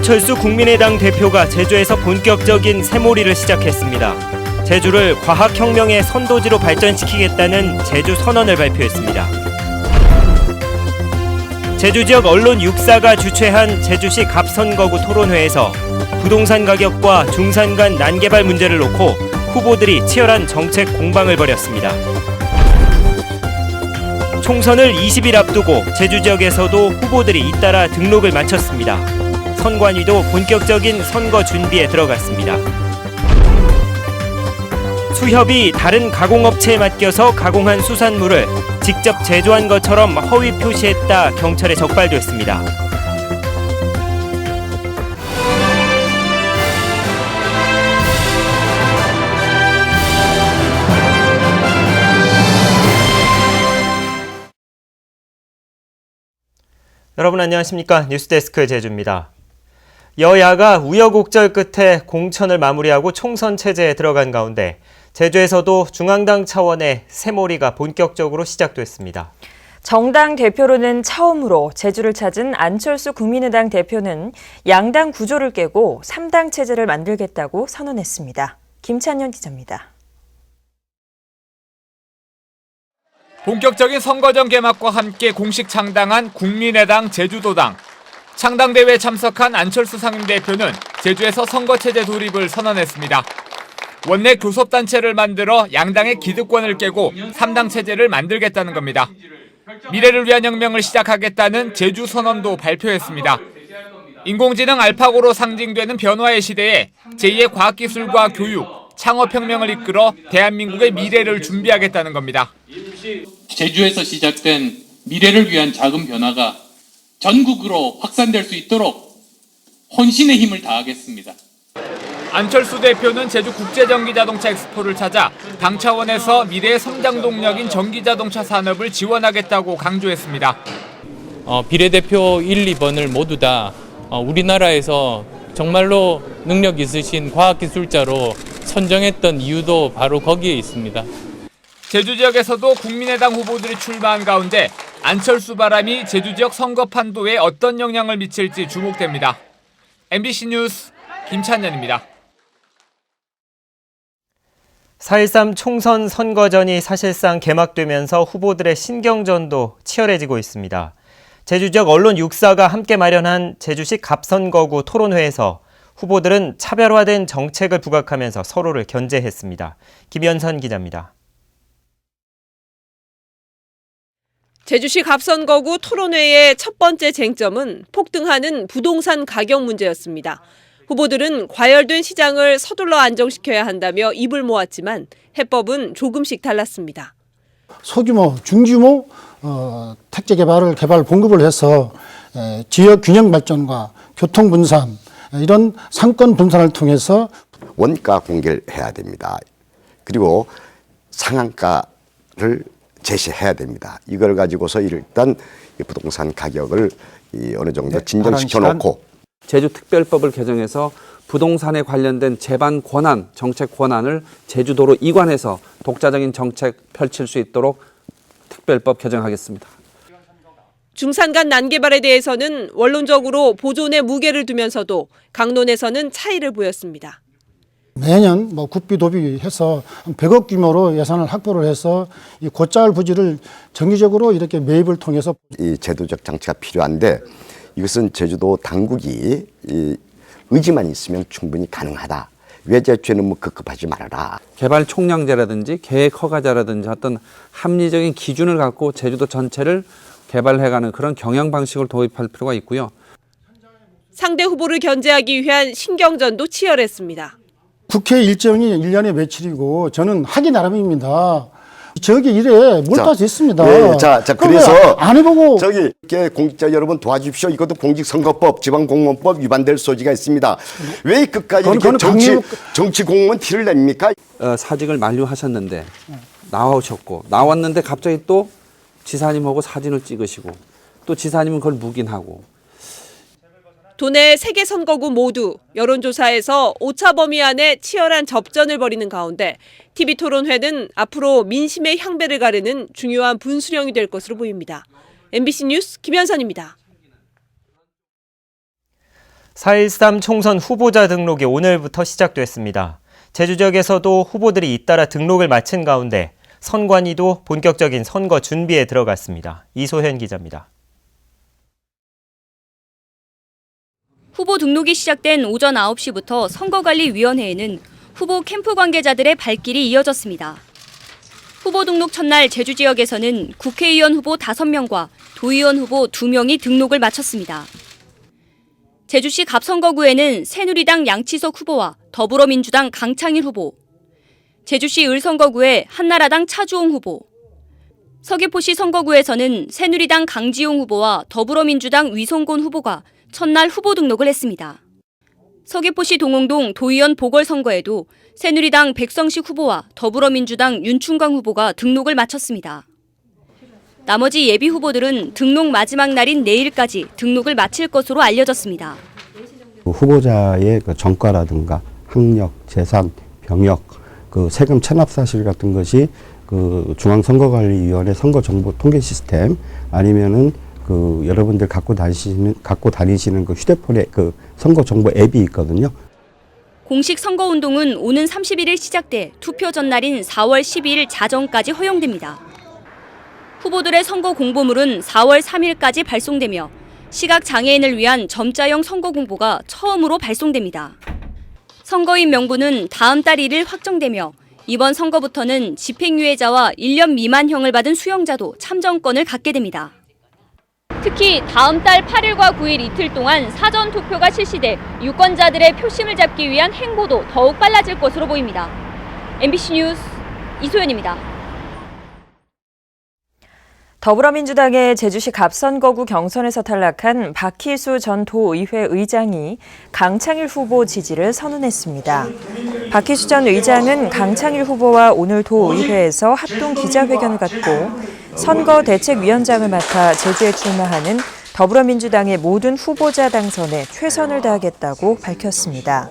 안철수 국민의당 대표가 제주에서 본격적인 새몰이를 시작했습니다. 제주를 과학혁명의 선도지로 발전시키겠다는 제주 선언을 발표했습니다. 제주 지역 언론 6사가 주최한 제주시 갑선거구 토론회에서 부동산 가격과 중산 간 난개발 문제를 놓고 후보들이 치열한 정책 공방을 벌였습니다. 총선을 20일 앞두고 제주 지역에서도 후보들이 잇따라 등록을 마쳤습니다. 선관위도 본격적인 선거 준비에 들어갔습니다. 수협이 다른 가공업체에 맡겨서 가공한 수산물을 직접 제조한 것처럼 허위 표시했다 경찰에 적발됐습니다. 여러분 안녕하십니까? 뉴스데스크 제주입니다. 여야가 우여곡절 끝에 공천을 마무리하고 총선 체제에 들어간 가운데 제주에서도 중앙당 차원의 새몰이가 본격적으로 시작됐습니다. 정당 대표로는 처음으로 제주를 찾은 안철수 국민의당 대표는 양당 구조를 깨고 3당 체제를 만들겠다고 선언했습니다. 김찬현 기자입니다. 본격적인 선거전 개막과 함께 공식 창당한 국민의당 제주도당. 창당대회에 참석한 안철수 상임대표는 제주에서 선거체제 돌입을 선언했습니다. 원내 교섭단체를 만들어 양당의 기득권을 깨고 3당 체제를 만들겠다는 겁니다. 미래를 위한 혁명을 시작하겠다는 제주 선언도 발표했습니다. 인공지능 알파고로 상징되는 변화의 시대에 제2의 과학기술과 교육, 창업혁명을 이끌어 대한민국의 미래를 준비하겠다는 겁니다. 제주에서 시작된 미래를 위한 작은 변화가 전국으로 확산될 수 있도록 혼신의 힘을 다하겠습니다. 안철수 대표는 제주 국제전기자동차 엑스포를 찾아 당 차원에서 미래의 성장 동력인 전기자동차 산업을 지원하겠다고 강조했습니다. 비례대표 1, 2번을 모두 다 우리나라에서 정말로 능력 있으신 과학기술자로 선정했던 이유도 바로 거기에 있습니다. 제주 지역에서도 국민의당 후보들이 출마한 가운데 안철수 바람이 제주 지역 선거 판도에 어떤 영향을 미칠지 주목됩니다. MBC 뉴스 김찬현입니다. 4.13 총선 선거전이 사실상 개막되면서 후보들의 신경전도 치열해지고 있습니다. 제주 지역 언론 6사가 함께 마련한 제주시 갑선거구 토론회에서 후보들은 차별화된 정책을 부각하면서 서로를 견제했습니다. 김연선 기자입니다. 제주시 갑선거구 토론회의 첫 번째 쟁점은 폭등하는 부동산 가격 문제였습니다. 후보들은 과열된 시장을 서둘러 안정시켜야 한다며 입을 모았지만 해법은 조금씩 달랐습니다. 소규모, 중규모 택지 개발 공급을 해서 지역 균형 발전과 교통 분산, 이런 상권 분산을 통해서 원가 공개를 해야 됩니다. 그리고 상한가를 제시해야 됩니다. 이걸 가지고서 일단 부동산 가격을 어느 정도 진정시켜 놓고 제주특별법을 개정해서 부동산에 관련된 제반 권한, 정책 권한을 제주도로 이관해서 독자적인 정책 펼칠 수 있도록 특별법 개정하겠습니다. 중산간 난개발에 대해서는 원론적으로 보존에 무게를 두면서도 강론에서는 차이를 보였습니다. 매년 국비도비해서 100억 규모로 예산을 확보를 해서 이 곧자을 부지를 정기적으로 이렇게 매입을 통해서 이 제도적 장치가 필요한데 이것은 제주도 당국이 의지만 있으면 충분히 가능하다. 외제초에는 급급하지 말아라. 개발 총량제라든지 계획 허가자라든지 어떤 합리적인 기준을 갖고 제주도 전체를 개발해가는 그런 경영 방식을 도입할 필요가 있고요. 상대 후보를 견제하기 위한 신경전도 치열했습니다. 국회 일정이 1년에 며칠이고 저는 하기 나름입니다. 저기 이래 몰두해서 있습니다. 네, 그래서 안 해보고 저기 공직자 여러분 도와주십시오. 이것도 공직선거법, 지방공무원법 위반될 소지가 있습니다. 왜 끝까지 이렇게 정치 공무원 티를 냅니까? 사직을 만료하셨는데 나왔는데 갑자기 또 지사님하고 사진을 찍으시고 또 지사님은 그걸 묵인하고. 도내 3개 선거구 모두 여론조사에서 오차 범위 안에 치열한 접전을 벌이는 가운데 TV토론회는 앞으로 민심의 향배를 가르는 중요한 분수령이 될 것으로 보입니다. MBC 뉴스 김현선입니다. 4.13 총선 후보자 등록이 오늘부터 시작됐습니다. 제주 지역에서도 후보들이 잇따라 등록을 마친 가운데 선관위도 본격적인 선거 준비에 들어갔습니다. 이소현 기자입니다. 후보 등록이 시작된 오전 9시부터 선거관리위원회에는 후보 캠프 관계자들의 발길이 이어졌습니다. 후보 등록 첫날 제주 지역에서는 국회의원 후보 5명과 도의원 후보 2명이 등록을 마쳤습니다. 제주시 갑선거구에는 새누리당 양치석 후보와 더불어민주당 강창일 후보, 제주시 을선거구에 한나라당 차주홍 후보, 서귀포시 선거구에서는 새누리당 강지용 후보와 더불어민주당 위성곤 후보가 첫날 후보 등록을 했습니다. 서귀포시 동흥동 도의원 보궐선거에도 새누리당 백성식 후보와 더불어민주당 윤충광 후보가 등록을 마쳤습니다. 나머지 예비 후보들은 등록 마지막 날인 내일까지 등록을 마칠 것으로 알려졌습니다. 후보자의 정가라든가 학력, 재산, 병역, 세금 체납 사실 같은 것이 중앙선거관리위원회 선거정보 통계 시스템 아니면은 여러분들 갖고 다니시는 휴대폰에 선거정보 앱이 있거든요. 공식 선거운동은 오는 31일 시작돼 투표 전날인 4월 12일 자정까지 허용됩니다. 후보들의 선거 공보물은 4월 3일까지 발송되며 시각장애인을 위한 점자형 선거 공보가 처음으로 발송됩니다. 선거인 명부는 다음 달 1일 확정되며 이번 선거부터는 집행유예자와 1년 미만형을 받은 수용자도 참정권을 갖게 됩니다. 특히 다음 달 8일과 9일 이틀 동안 사전 투표가 실시돼 유권자들의 표심을 잡기 위한 행보도 더욱 빨라질 것으로 보입니다. MBC 뉴스 이소연입니다. 더불어민주당의 제주시 갑선거구 경선에서 탈락한 박희수 전 도의회 의장이 강창일 후보 지지를 선언했습니다. 박희수 전 의장은 강창일 후보와 오늘 도의회에서 합동 기자회견을 갖고 선거대책위원장을 맡아 제주에 출마하는 더불어민주당의 모든 후보자 당선에 최선을 다하겠다고 밝혔습니다.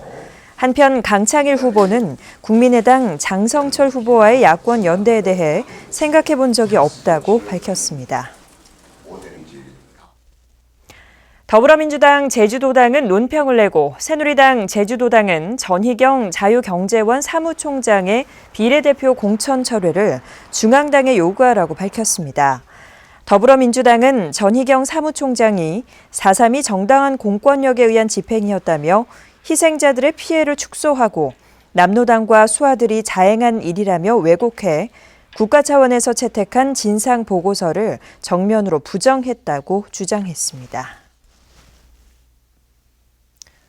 한편 강창일 후보는 국민의당 장성철 후보와의 야권 연대에 대해 생각해 본 적이 없다고 밝혔습니다. 더불어민주당 제주도당은 논평을 내고 새누리당 제주도당은 전희경 자유경제원 사무총장의 비례대표 공천 철회를 중앙당에 요구하라고 밝혔습니다. 더불어민주당은 전희경 사무총장이 4.3이 정당한 공권력에 의한 집행이었다며 희생자들의 피해를 축소하고 남로당과 수하들이 자행한 일이라며 왜곡해 국가 차원에서 채택한 진상 보고서를 정면으로 부정했다고 주장했습니다.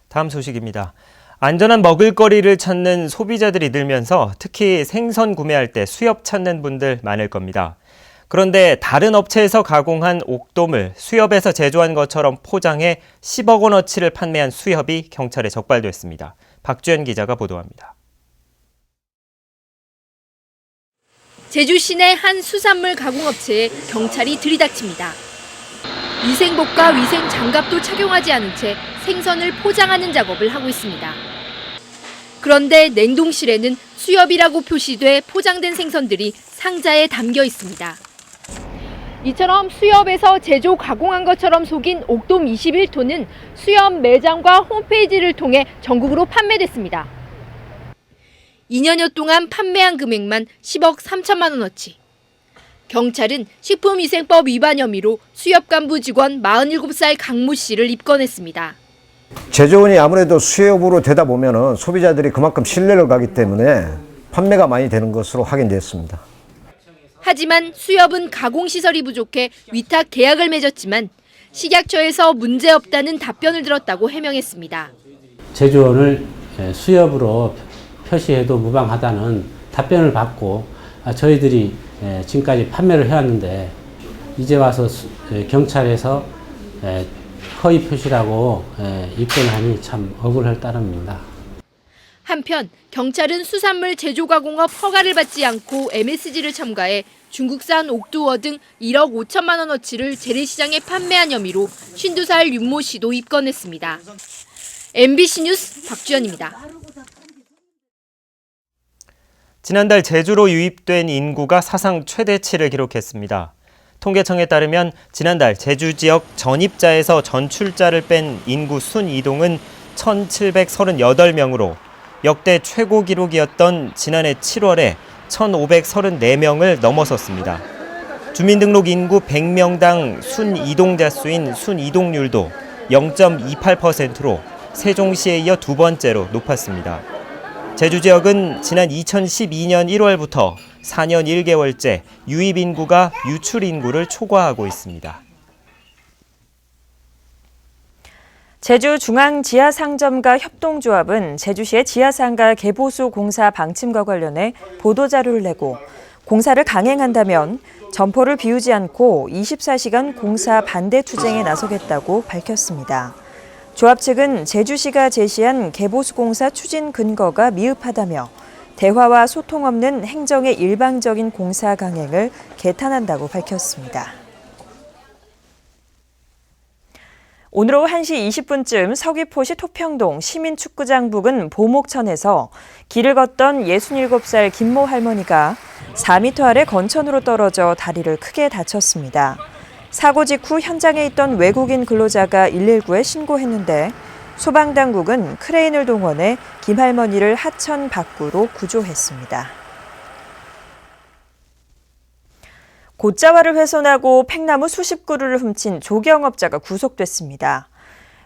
다음 소식입니다. 안전한 먹을거리를 찾는 소비자들이 늘면서 특히 생선 구매할 때 수협 찾는 분들 많을 겁니다. 그런데 다른 업체에서 가공한 옥돔을 수협에서 제조한 것처럼 포장해 10억 원어치를 판매한 수협이 경찰에 적발됐습니다. 박주연 기자가 보도합니다. 제주 시내 한 수산물 가공업체에 경찰이 들이닥칩니다. 위생복과 위생 장갑도 착용하지 않은 채 생선을 포장하는 작업을 하고 있습니다. 그런데 냉동실에는 수협이라고 표시돼 포장된 생선들이 상자에 담겨 있습니다. 이처럼 수협에서 제조 가공한 것처럼 속인 옥돔 21톤은 수협 매장과 홈페이지를 통해 전국으로 판매됐습니다. 2년여 동안 판매한 금액만 10억 3천만 원어치. 경찰은 식품위생법 위반 혐의로 수협 간부 직원 47살 강모 씨를 입건했습니다. 제조원이 아무래도 수협으로 되다 보면 소비자들이 그만큼 신뢰를 가기 때문에 판매가 많이 되는 것으로 확인됐습니다. 하지만 수협은 가공시설이 부족해 위탁 계약을 맺었지만 식약처에서 문제없다는 답변을 들었다고 해명했습니다. 제조원을 수협으로 표시해도 무방하다는 답변을 받고 저희들이 지금까지 판매를 해왔는데 이제 와서 경찰에서 허위 표시라고 입건하니 참 억울할 따름입니다. 한편 경찰은 수산물 제조가공업 허가를 받지 않고 MSG를 첨가해 중국산 옥두어 등 1억 5천만 원어치를 재래시장에 판매한 혐의로 52살 윤모 씨도 입건했습니다. MBC 뉴스 박주연입니다. 지난달 제주로 유입된 인구가 사상 최대치를 기록했습니다. 통계청에 따르면 지난달 제주 지역 전입자에서 전출자를 뺀 인구 순이동은 1,738명으로 역대 최고 기록이었던 지난해 7월에 1,534명을 넘어섰습니다. 주민등록 인구 100명당 순이동자 수인 순이동률도 0.28%로 세종시에 이어 두 번째로 높았습니다. 제주 지역은 지난 2012년 1월부터 4년 1개월째 유입 인구가 유출 인구를 초과하고 있습니다. 제주중앙지하상점과 협동조합은 제주시의 지하상가 개보수 공사 방침과 관련해 보도자료를 내고 공사를 강행한다면 점포를 비우지 않고 24시간 공사 반대 투쟁에 나서겠다고 밝혔습니다. 조합 측은 제주시가 제시한 개보수 공사 추진 근거가 미흡하다며 대화와 소통 없는 행정의 일방적인 공사 강행을 개탄한다고 밝혔습니다. 오늘 오후 1시 20분쯤 서귀포시 토평동 시민축구장 부근 보목천에서 길을 걷던 67살 김모 할머니가 4m 아래 건천으로 떨어져 다리를 크게 다쳤습니다. 사고 직후 현장에 있던 외국인 근로자가 119에 신고했는데 소방당국은 크레인을 동원해 김 할머니를 하천 밖으로 구조했습니다. 곶자왈을 훼손하고 팽나무 수십 그루를 훔친 조경업자가 구속됐습니다.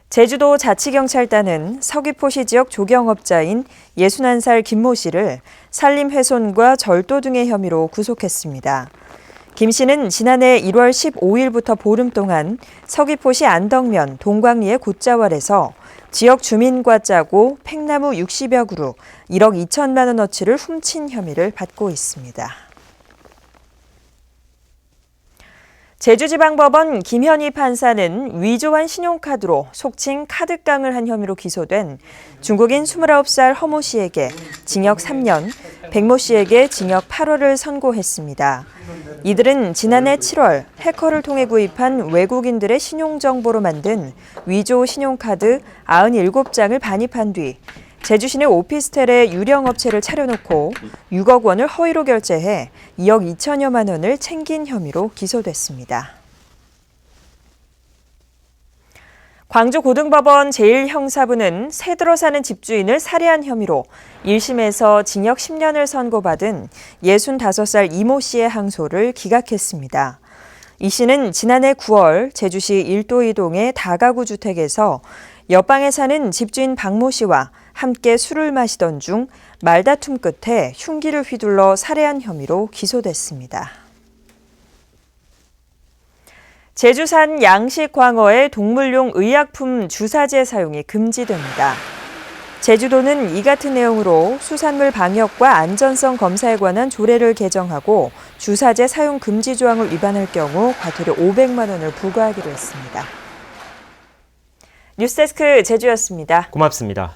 제주도 자치경찰단은 서귀포시 지역 조경업자인 61살 김모 씨를 산림훼손과 절도 등의 혐의로 구속했습니다. 김 씨는 지난해 1월 15일부터 보름 동안 서귀포시 안덕면 동광리의 곶자왈에서 지역 주민과 짜고 팽나무 60여 그루 1억 2천만 원어치를 훔친 혐의를 받고 있습니다. 제주지방법원 김현희 판사는 위조한 신용카드로 속칭 카드깡을 한 혐의로 기소된 중국인 29살 허모 씨에게 징역 3년, 백모 씨에게 징역 8월을 선고했습니다. 이들은 지난해 7월 해커를 통해 구입한 외국인들의 신용정보로 만든 위조 신용카드 97장을 반입한 뒤 제주시내 오피스텔에 유령업체를 차려놓고 6억 원을 허위로 결제해 2억 2천여만 원을 챙긴 혐의로 기소됐습니다. 광주고등법원 제1형사부는 새들어 사는 집주인을 살해한 혐의로 1심에서 징역 10년을 선고받은 65살 이모 씨의 항소를 기각했습니다. 이 씨는 지난해 9월 제주시 일도이동의 다가구 주택에서 옆방에 사는 집주인 박모 씨와 함께 술을 마시던 중 말다툼 끝에 흉기를 휘둘러 살해한 혐의로 기소됐습니다. 제주산 양식 광어의 동물용 의약품 주사제 사용이 금지됩니다. 제주도는 이 같은 내용으로 수산물 방역과 안전성 검사에 관한 조례를 개정하고 주사제 사용 금지 조항을 위반할 경우 과태료 500만 원을 부과하기로 했습니다. 뉴스데스크 제주였습니다. 고맙습니다.